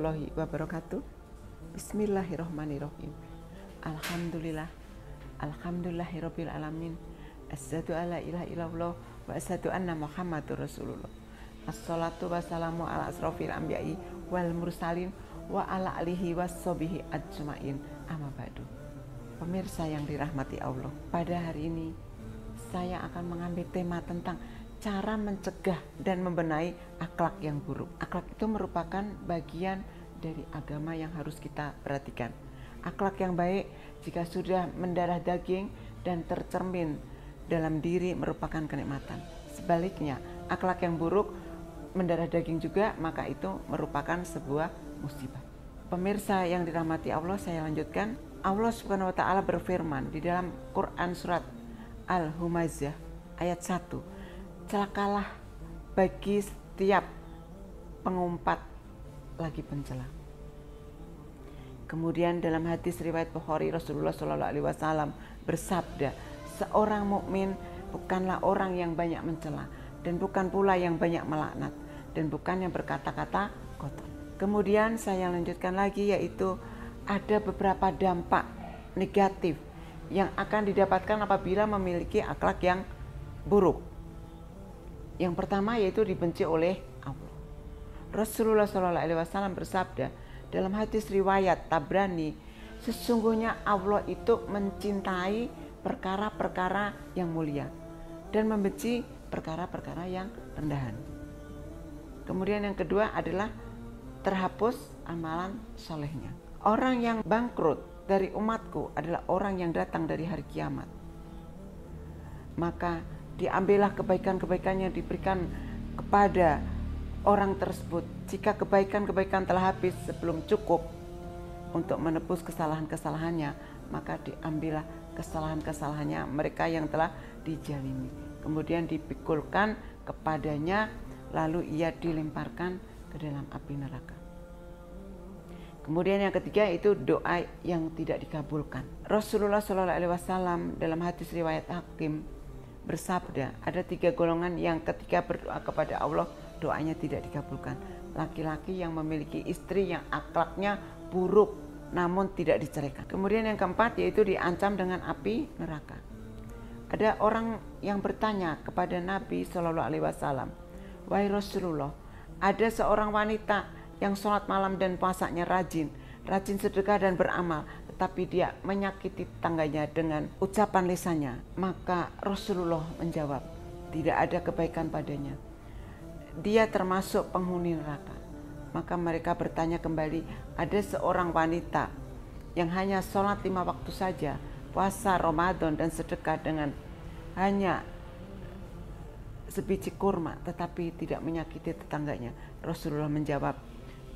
warahmatullahi wabarakatuh. Bismillahirrahmanirrahim. Alhamdulillah. Alhamdulillahirabbil alamin. Asyhadu alla ilaha illallah wa asyhadu anna Muhammadur Rasulullah. Assalatu wassalamu ala asrofil anbiya'i wal mursalin wa ala alihi wassobihi ajmain. Amma ba'du. Pemirsa yang dirahmati Allah, pada hari ini saya akan mengambil tema tentang cara mencegah dan membenahi akhlak yang buruk. Akhlak itu merupakan bagian dari agama yang harus kita perhatikan. Akhlak yang baik jika sudah mendarah daging dan tercermin dalam diri merupakan kenikmatan. Sebaliknya, akhlak yang buruk mendarah daging juga, maka itu merupakan sebuah musibah. Pemirsa yang dirahmati Allah, saya lanjutkan. Allah Subhanahu wa taala berfirman di dalam Quran surat Al-Humazah ayat 1. Celakalah bagi setiap pengumpat lagi pencela. Kemudian dalam hadis riwayat Bukhari, Rasulullah Shallallahu Alaihi Wasallam bersabda, seorang mukmin bukanlah orang yang banyak mencela dan bukan pula yang banyak melaknat dan bukan yang berkata-kata kotor. Kemudian saya lanjutkan lagi, yaitu ada beberapa dampak negatif yang akan didapatkan apabila memiliki akhlak yang buruk. Yang pertama yaitu dibenci oleh Allah. Rasulullah Shallallahu Alaihi Wasallam bersabda dalam hadis riwayat Tabrani, sesungguhnya Allah itu mencintai perkara-perkara yang mulia dan membenci perkara-perkara yang rendahan. Kemudian yang kedua adalah terhapus amalan solehnya. Orang yang bangkrut dari umatku adalah orang yang datang dari hari kiamat. Maka diambillah kebaikan-kebaikan yang diberikan kepada orang tersebut. Jika kebaikan-kebaikan telah habis sebelum cukup untuk menebus kesalahan-kesalahannya, maka diambillah kesalahan-kesalahannya mereka yang telah dijalimi. Kemudian dipikulkan kepadanya, lalu ia dilemparkan ke dalam api neraka. Kemudian yang ketiga itu doa yang tidak dikabulkan. Rasulullah Shallallahu Alaihi Wasallam dalam hadis riwayat Hakim bersabda, ada 3 golongan yang ketika berdoa kepada Allah doanya tidak dikabulkan. Laki-laki yang memiliki istri yang akhlaknya buruk namun tidak diceraikan. Kemudian yang keempat yaitu diancam dengan api neraka. Ada orang yang bertanya kepada Nabi Shallallahu Alaihi Wasallam, wahai Rasulullah, ada seorang wanita yang sholat malam dan puasanya rajin sedekah dan beramal, tetapi dia menyakiti tetangganya dengan ucapan lisannya. Maka Rasulullah menjawab, tidak ada kebaikan padanya, dia termasuk penghuni neraka. Maka mereka bertanya kembali, ada seorang wanita yang hanya sholat 5 waktu saja, puasa Ramadan dan sedekah dengan hanya sebiji kurma, tetapi tidak menyakiti tetangganya. Rasulullah menjawab,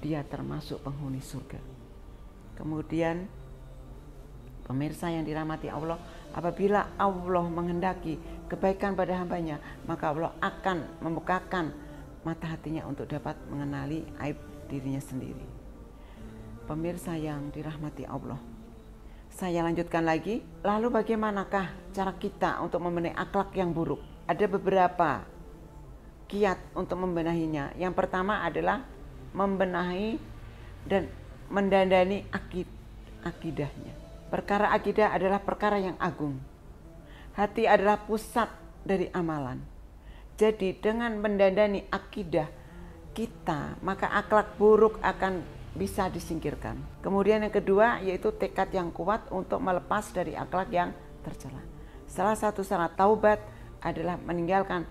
dia termasuk penghuni surga. Kemudian pemirsa yang dirahmati Allah, apabila Allah menghendaki kebaikan pada hambanya, maka Allah akan membukakan mata hatinya untuk dapat mengenali aib dirinya sendiri. Pemirsa yang dirahmati Allah, saya lanjutkan lagi. Lalu bagaimanakah cara kita untuk membenahi akhlak yang buruk? Ada beberapa kiat untuk membenahinya. Yang pertama adalah membenahi dan mendandani akidahnya. Perkara akidah adalah perkara yang agung. Hati adalah pusat dari amalan. Jadi dengan mendandani akidah kita, maka akhlak buruk akan bisa disingkirkan. Kemudian yang kedua yaitu tekad yang kuat untuk melepas dari akhlak yang tercela. Salah satu syarat taubat adalah meninggalkan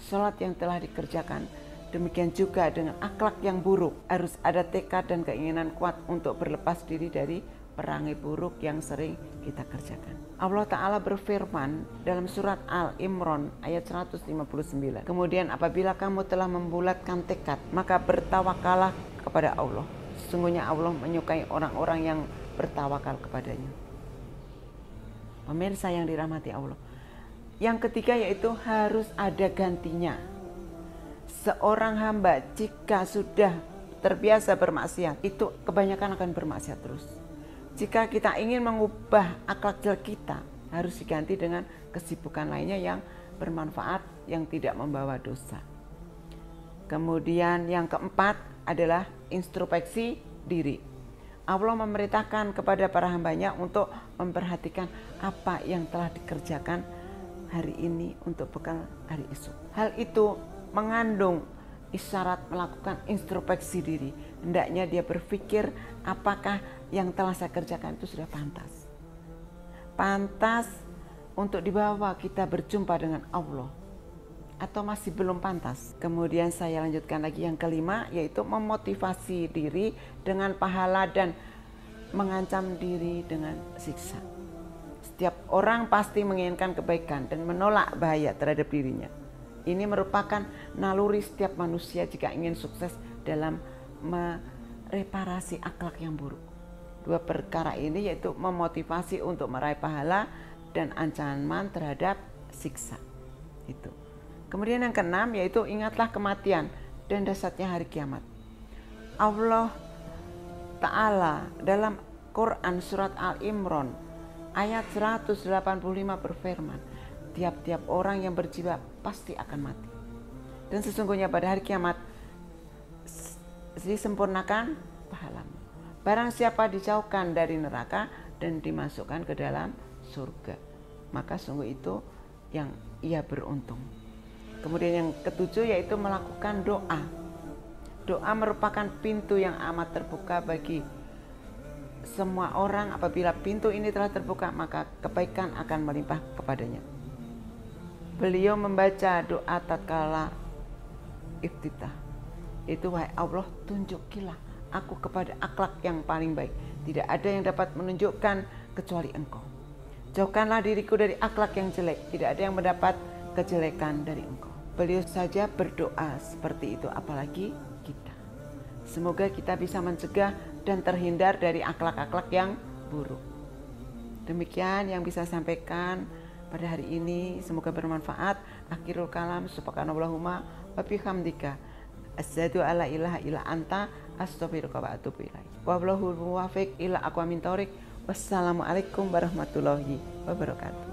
sholat yang telah dikerjakan. Demikian juga dengan akhlak yang buruk, harus ada tekad dan keinginan kuat untuk berlepas diri dari perangai buruk yang sering kita kerjakan. Allah Ta'ala berfirman dalam surat Al-Imran ayat 159. Kemudian apabila kamu telah membulatkan tekad, maka bertawakallah kepada Allah. Sesungguhnya Allah menyukai orang-orang yang bertawakal kepadanya. Pemirsa yang dirahmati Allah, yang ketiga yaitu harus ada gantinya. Seorang hamba jika sudah terbiasa bermaksiat, itu kebanyakan akan bermaksiat terus. Jika kita ingin mengubah akhlak jelek kita, harus diganti dengan kesibukan lainnya yang bermanfaat, yang tidak membawa dosa. Kemudian yang keempat adalah introspeksi diri. Allah memerintahkan kepada para hambanya untuk memperhatikan apa yang telah dikerjakan hari ini untuk bekal hari esok. Hal itu mengandung isyarat melakukan introspeksi diri. Hendaknya dia berpikir apakah yang telah saya kerjakan itu sudah pantas. Pantas untuk dibawa kita berjumpa dengan Allah atau masih belum pantas. Kemudian saya lanjutkan lagi yang kelima, yaitu memotivasi diri dengan pahala dan mengancam diri dengan siksa. Setiap orang pasti menginginkan kebaikan dan menolak bahaya terhadap dirinya. Ini merupakan naluri setiap manusia jika ingin sukses dalam mereparasi akhlak yang buruk. Dua perkara ini yaitu memotivasi untuk meraih pahala dan ancaman terhadap siksa. Itu. Kemudian yang keenam yaitu ingatlah kematian dan dahsyatnya hari kiamat. Allah Ta'ala dalam Quran surat Al-Imran ayat 185 berfirman, tiap-tiap orang yang berjiwa pasti akan mati. Dan sesungguhnya pada hari kiamat disempurnakan pahalamu. Barang siapa dijauhkan dari neraka dan dimasukkan ke dalam surga, maka sungguh itu yang ia beruntung. Kemudian yang ketujuh yaitu melakukan doa. Doa merupakan pintu yang amat terbuka bagi semua orang. Apabila pintu ini telah terbuka, maka kebaikan akan melimpah kepadanya. Beliau membaca doa tatkala iftitah. Itu, wahai Allah, tunjukilah aku kepada akhlak yang paling baik. Tidak ada yang dapat menunjukkan kecuali Engkau. Jauhkanlah diriku dari akhlak yang jelek. Tidak ada yang mendapat kejelekan dari Engkau. Beliau saja berdoa seperti itu, apalagi kita. Semoga kita bisa mencegah dan terhindar dari akhlak-akhlak yang buruk. Demikian yang bisa saya sampaikan pada hari ini. Semoga bermanfaat. Akhirul kalam, subhanallahumma wa bihamdika asyhadu alla ilaha illa anta astaghfiruka wa atubu ilaik. Wallahul muwaffiq ila aqwamit thoriq. Wassalamualaikum warahmatullahi wabarakatuh.